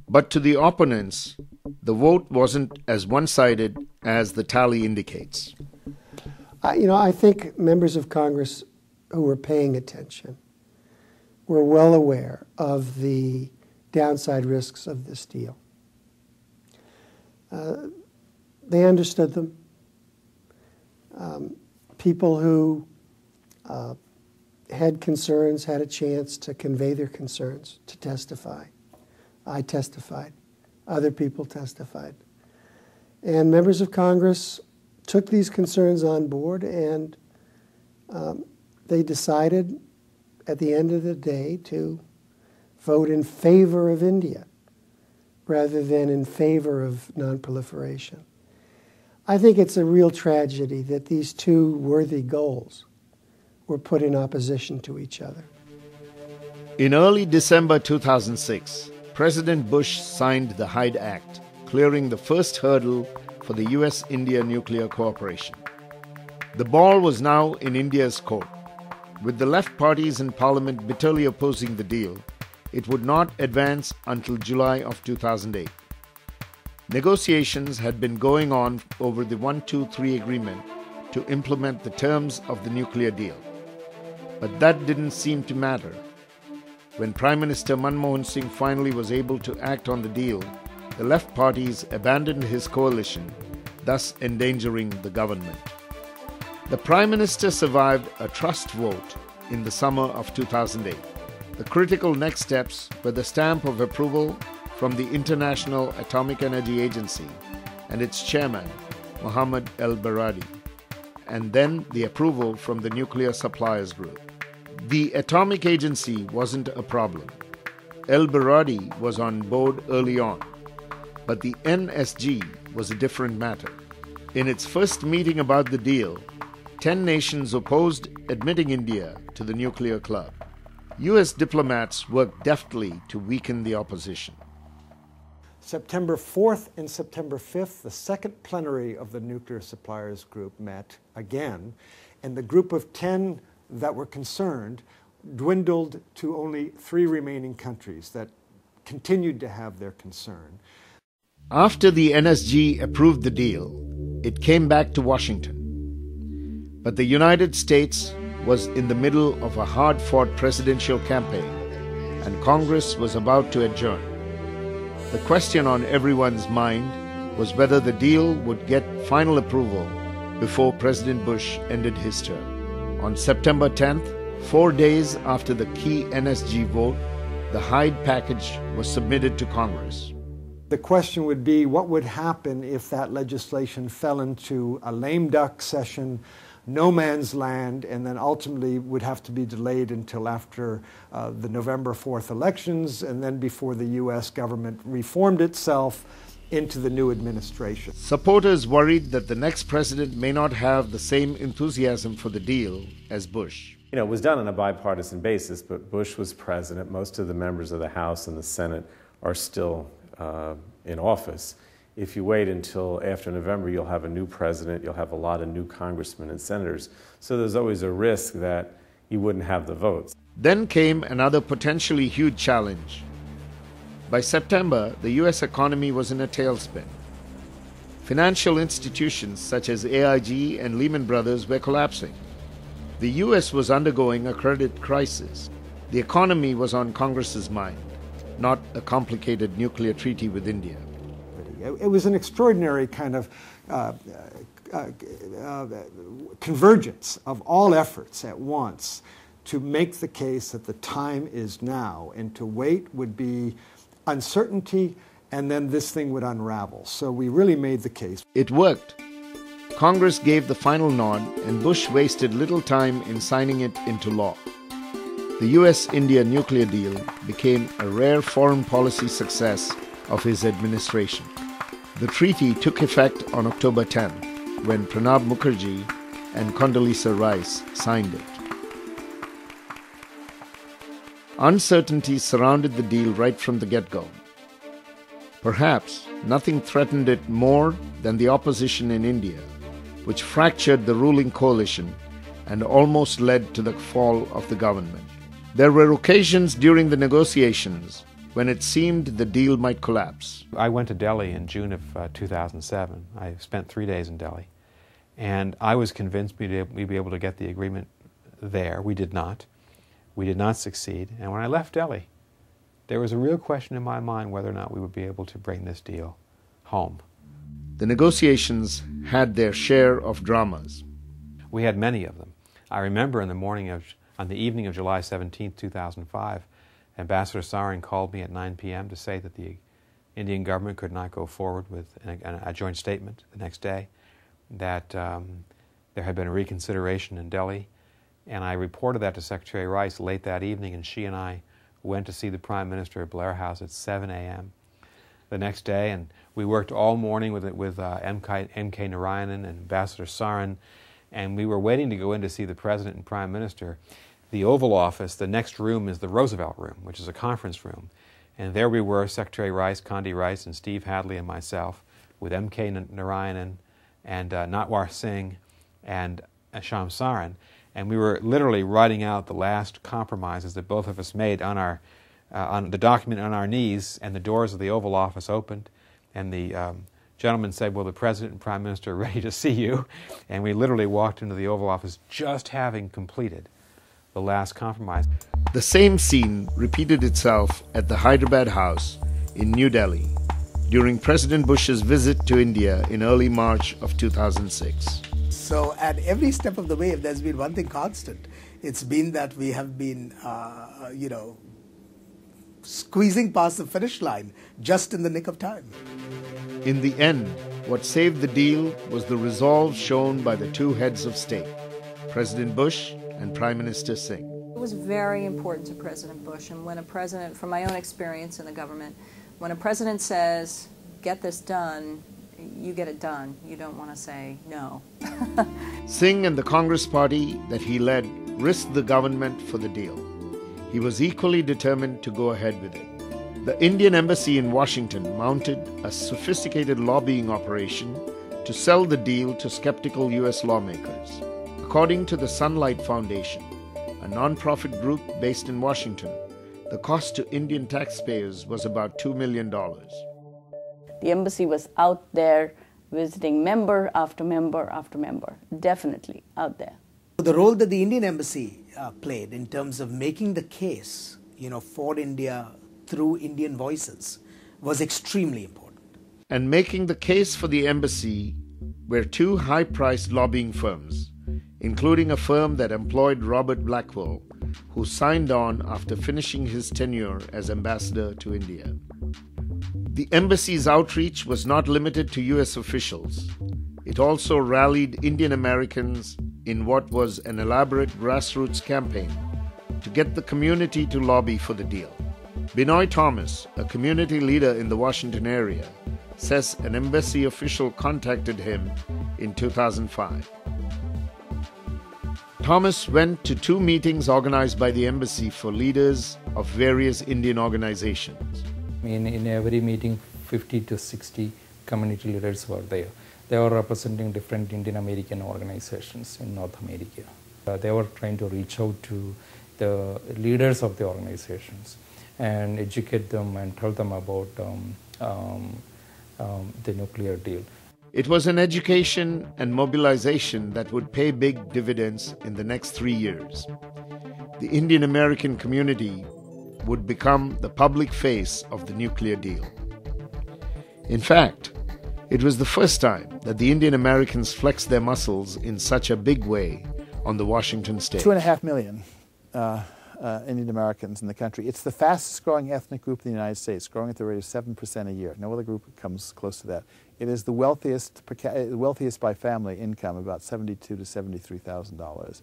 But to the opponents, the vote wasn't as one-sided as the tally indicates. I think members of Congress who were paying attention were well aware of the downside risks of this deal. They understood them. People who had concerns had a chance to convey their concerns, to testify. I testified. Other people testified. And members of Congress took these concerns on board, and they decided at the end of the day to vote in favor of India rather than in favor of nonproliferation. I think it's a real tragedy that these two worthy goals were put in opposition to each other. In early December 2006, President Bush signed the Hyde Act, clearing the first hurdle for the U.S.-India nuclear cooperation. The ball was now in India's court. With the left parties in Parliament bitterly opposing the deal, it would not advance until July of 2008. Negotiations had been going on over the 1-2-3 agreement to implement the terms of the nuclear deal. But that didn't seem to matter. When Prime Minister Manmohan Singh finally was able to act on the deal, the left parties abandoned his coalition, thus endangering the government. The Prime Minister survived a trust vote in the summer of 2008. The critical next steps were the stamp of approval from the International Atomic Energy Agency and its chairman, Mohammad El-Baradi, and then the approval from the Nuclear Suppliers Group. The Atomic Agency wasn't a problem. El-Baradi was on board early on, but the NSG was a different matter. In its first meeting about the deal, 10 nations opposed admitting India to the nuclear club. U.S. diplomats worked deftly to weaken the opposition. September 4th and September 5th, the second plenary of the Nuclear Suppliers Group met again, and the group of 10 that were concerned dwindled to only 3 remaining countries that continued to have their concern. After the NSG approved the deal, it came back to Washington. But the United States was in the middle of a hard-fought presidential campaign, and Congress was about to adjourn. The question on everyone's mind was whether the deal would get final approval before President Bush ended his term. On September 10th, 4 days after the key NSG vote, the Hyde package was submitted to Congress. The question would be, what would happen if that legislation fell into a lame duck session, no man's land, and then ultimately would have to be delayed until after the November 4th elections, and then before the U.S. government reformed itself into the new administration. Supporters worried that the next president may not have the same enthusiasm for the deal as Bush. It was done on a bipartisan basis, but Bush was president. Most of the members of the House and the Senate are still in office. If you wait until after November, you'll have a new president, you'll have a lot of new congressmen and senators. So there's always a risk that you wouldn't have the votes. Then came another potentially huge challenge. By September, the U.S. economy was in a tailspin. Financial institutions such as AIG and Lehman Brothers were collapsing. The U.S. was undergoing a credit crisis. The economy was on Congress's mind, not a complicated nuclear treaty with India. It was an extraordinary kind of convergence of all efforts at once to make the case that the time is now, and to wait would be uncertainty, and then this thing would unravel. So we really made the case. It worked. Congress gave the final nod, and Bush wasted little time in signing it into law. The U.S.-India nuclear deal became a rare foreign policy success of his administration. The treaty took effect on October 10th, when Pranab Mukherjee and Condoleezza Rice signed it. Uncertainty surrounded the deal right from the get-go. Perhaps nothing threatened it more than the opposition in India, which fractured the ruling coalition and almost led to the fall of the government. There were occasions during the negotiations when it seemed the deal might collapse. I went to Delhi in June of 2007. I spent 3 days in Delhi. And I was convinced we'd be able to get the agreement there. We did not. We did not succeed. And when I left Delhi, there was a real question in my mind whether or not we would be able to bring this deal home. The negotiations had their share of dramas. We had many of them. I remember on the evening of July 17, 2005, Ambassador Sarin called me at 9 p.m. to say that the Indian government could not go forward with a joint statement the next day, that there had been a reconsideration in Delhi, and I reported that to Secretary Rice late that evening, and she and I went to see the Prime Minister at Blair House at 7 a.m. the next day, and we worked all morning with M.K. Narayanan and Ambassador Sarin, and we were waiting to go in to see the President and Prime Minister. The Oval Office, the next room is the Roosevelt Room, which is a conference room. And there we were, Secretary Rice, Condi Rice, and Steve Hadley and myself, with M.K. Narayanan and Natwar Singh and Sham Saran. And we were literally writing out the last compromises that both of us made on the document on our knees, and the doors of the Oval Office opened, and the gentleman said, well, the President and Prime Minister are ready to see you. And we literally walked into the Oval Office just having completed the last compromise. The same scene repeated itself at the Hyderabad House in New Delhi during President Bush's visit to India in early March of 2006. So at every step of the way, there's been one thing constant. It's been that we have been, squeezing past the finish line just in the nick of time. In the end, what saved the deal was the resolve shown by the two heads of state, President Bush and Prime Minister Singh. It was very important to President Bush, and when a president, from my own experience in the government, when a president says, get this done, you get it done. You don't want to say no. Singh and the Congress party that he led risked the government for the deal. He was equally determined to go ahead with it. The Indian Embassy in Washington mounted a sophisticated lobbying operation to sell the deal to skeptical U.S. lawmakers. According to the Sunlight Foundation, a non-profit group based in Washington, the cost to Indian taxpayers was about $2 million. The embassy was out there visiting member after member after member, definitely out there. The role that the Indian Embassy played in terms of making the case, for India through Indian voices was extremely important. And making the case for the embassy were two high-priced lobbying firms, including a firm that employed Robert Blackwell, who signed on after finishing his tenure as ambassador to India. The embassy's outreach was not limited to U.S. officials. It also rallied Indian Americans in what was an elaborate grassroots campaign to get the community to lobby for the deal. Binoy Thomas, a community leader in the Washington area, says an embassy official contacted him in 2005. Thomas went to 2 meetings organized by the embassy for leaders of various Indian organizations. In every meeting, 50 to 60 community leaders were there. They were representing different Indian American organizations in North America. They were trying to reach out to the leaders of the organizations and educate them and tell them about the nuclear deal. It was an education and mobilization that would pay big dividends in the next 3 years. The Indian American community would become the public face of the nuclear deal. In fact, it was the first time that the Indian Americans flexed their muscles in such a big way on the Washington stage. 2.5 million Indian Americans in the country. It's the fastest growing ethnic group in the United States, growing at the rate of 7% a year. No other group comes close to that. It is the wealthiest by family income, about $72,000 to $73,000.